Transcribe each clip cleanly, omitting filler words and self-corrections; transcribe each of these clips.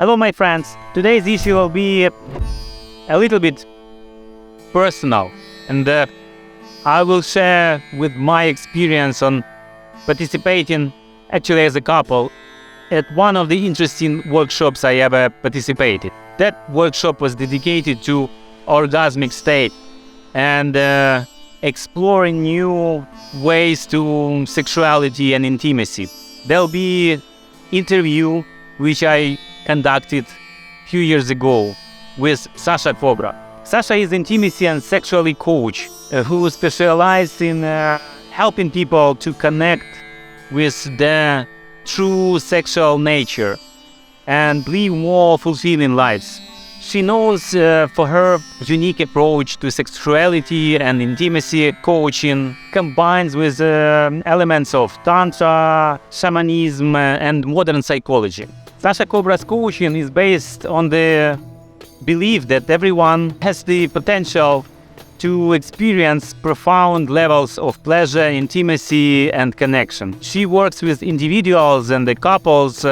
Hello, my friends. Today's issue will be a little bit personal, and I will share with my experience on participating, actually as a couple, at one of the interesting workshops I ever participated. That workshop was dedicated to orgasmic state and exploring new ways to sexuality and intimacy. There'll be interview which I conducted a few years ago with Sasha Cobra. Sasha is intimacy and sexuality coach who specializes in helping people to connect with their true sexual nature and live more fulfilling lives. She knows for her unique approach to sexuality and intimacy coaching combines with elements of tantra, shamanism, and modern psychology. Sasha Cobra's coaching is based on the belief that everyone has the potential to experience profound levels of pleasure, intimacy, and connection. She works with individuals and the couples,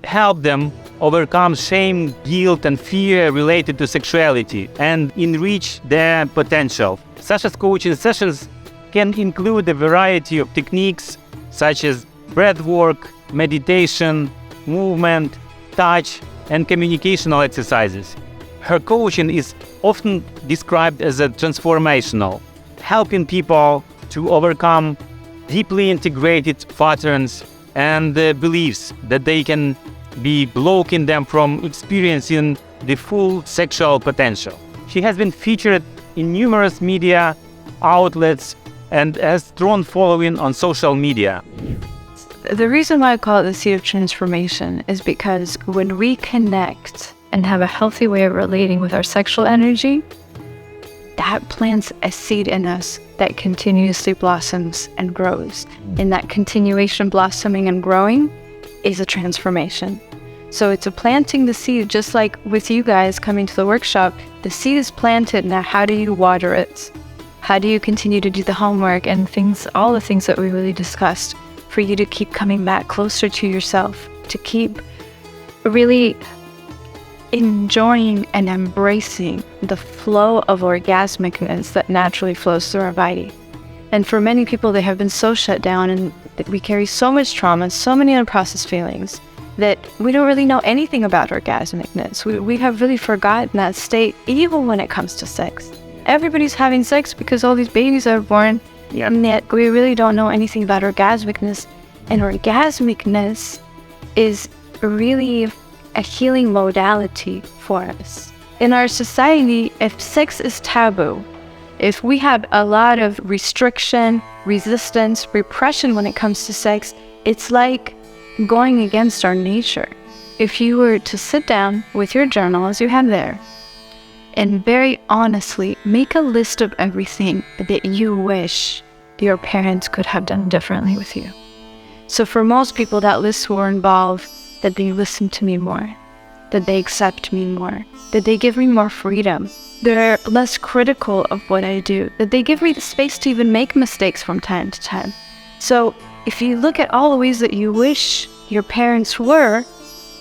help them overcome shame, guilt, and fear related to sexuality and enrich their potential. Sasha's coaching sessions can include a variety of techniques such as breathwork, meditation, movement, touch, and communicational exercises. Her coaching is often described as a transformational, helping people to overcome deeply integrated patterns and beliefs that they can be blocking them from experiencing the full sexual potential. She has been featured in numerous media outlets and has strong following on social media. The reason why I call it the seed of transformation is because when we connect and have a healthy way of relating with our sexual energy, that plants a seed in us that continuously blossoms and grows. And that continuation blossoming and growing is a transformation. So it's a planting the seed, just like with you guys coming to the workshop, the seed is planted. Now, how do you water it? How do you continue to do the homework and things, all the things that we really discussed, for you to keep coming back closer to yourself, to keep really enjoying and embracing the flow of orgasmicness that naturally flows through our body. And for many people, they have been so shut down, and we carry so much trauma, so many unprocessed feelings, that we don't really know anything about orgasmicness. We have really forgotten that state, even when it comes to sex. Everybody's having sex because all these babies are born, and yet we really don't know anything about orgasmicness. And orgasmicness is really a healing modality for us. In our society, if sex is taboo, if we have a lot of restriction, resistance, repression when it comes to sex, it's like going against our nature. If you were to sit down with your journal as you have there and very honestly make a list of everything that you wish your parents could have done differently with you. So for most people, that list will involve that they listen to me more, that they accept me more, that they give me more freedom, they're less critical of what I do, that they give me the space to even make mistakes from time to time. So if you look at all the ways that you wish your parents were,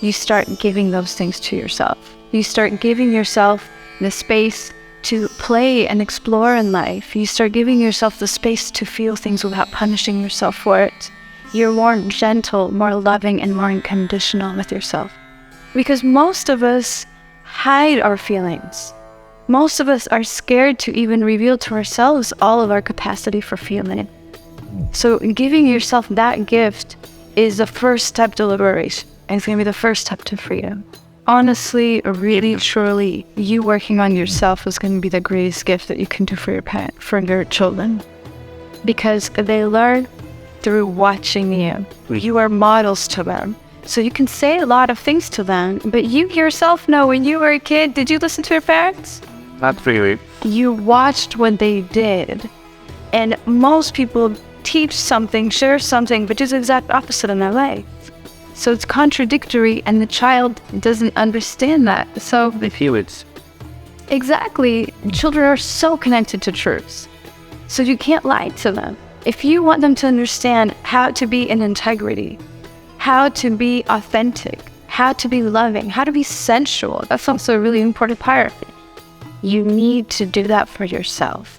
you start giving those things to yourself. You start giving yourself the space to play and explore in life. You start giving yourself the space to feel things without punishing yourself for it. You're more gentle, more loving, and more unconditional with yourself. Because most of us hide our feelings. Most of us are scared to even reveal to ourselves all of our capacity for feeling. So giving yourself that gift is the first step to liberation. And it's going to be the first step to freedom. Honestly, really, truly, you working on yourself is going to be the greatest gift that you can do for your parent, for your children. Because they learn through watching you. You are models to them. So you can say a lot of things to them, but you yourself know when you were a kid, did you listen to your parents? Not really. You watched what they did. And most people teach something, share something, but do the exact opposite in their life. So it's contradictory, and the child doesn't understand that. So They feel it. exactly, children are so connected to truths. So you can't lie to them. If you want them to understand how to be in integrity, how to be authentic, how to be loving, how to be sensual. That's also a really important part. You need to do that for yourself.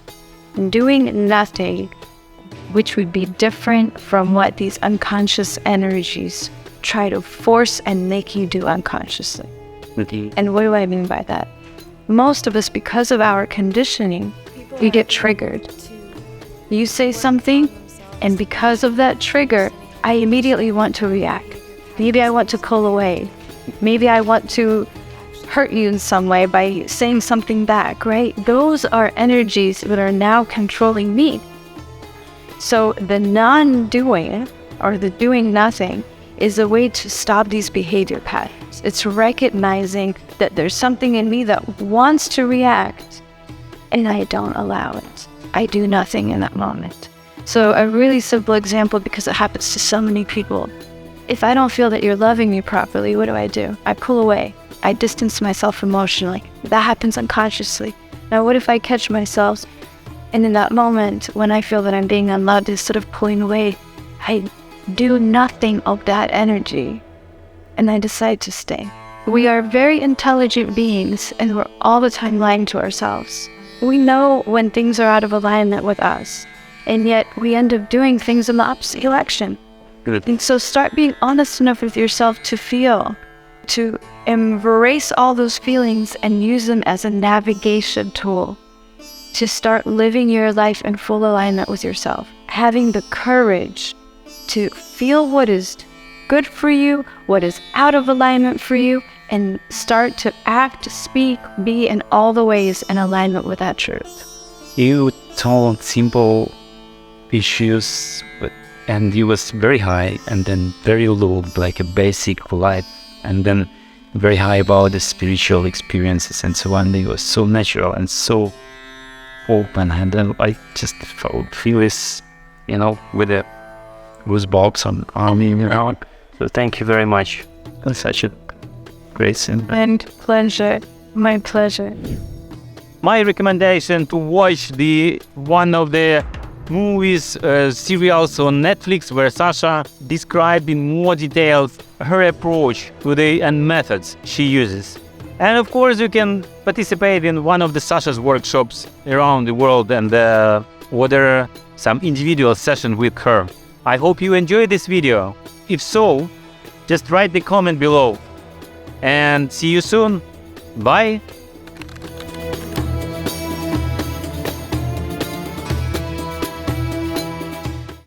Doing nothing, which would be different from what these unconscious energies try to force and make you do unconsciously. And what do I mean by that? Most of us, because of our conditioning, we get triggered. You say something, and because of that trigger, I immediately want to react. Maybe I want to pull away. Maybe I want to hurt you in some way by saying something back, right? Those are energies that are now controlling me. So the non-doing, or the doing nothing, is a way to stop these behavior patterns. It's recognizing that there's something in me that wants to react, and I don't allow it. I do nothing in that moment. So a really simple example, because it happens to so many people. If I don't feel that you're loving me properly, what do? I pull away. I distance myself emotionally. That happens unconsciously. Now, what if I catch myself, and in that moment, when I feel that I'm being unloved, instead of pulling away, I do nothing of that energy, and I decide to stay. We are very intelligent beings, and we're all the time lying to ourselves. We know when things are out of alignment with us, and yet we end up doing things in the opposite direction. Good. And so start being honest enough with yourself to feel, to embrace all those feelings and use them as a navigation tool to start living your life in full alignment with yourself. Having the courage to feel what is good for you, what is out of alignment for you, and start to act, speak, be in all the ways in alignment with that truth. You told simple issues, and you was very high and then very low, like a basic life, and then very high about the spiritual experiences and so on. It was so natural and so open, and then I just feel this, with the goosebumps on arm, So thank you very much. It's such a great scene. And pleasure, my pleasure. My recommendation to watch one of the movies, serials on Netflix, where Sasha described in more details her approach to and methods she uses. And of course, you can participate in one of the Sasha's workshops around the world and order some individual session with her. I hope you enjoyed this video. If so, just write the comment below. And see you soon. Bye.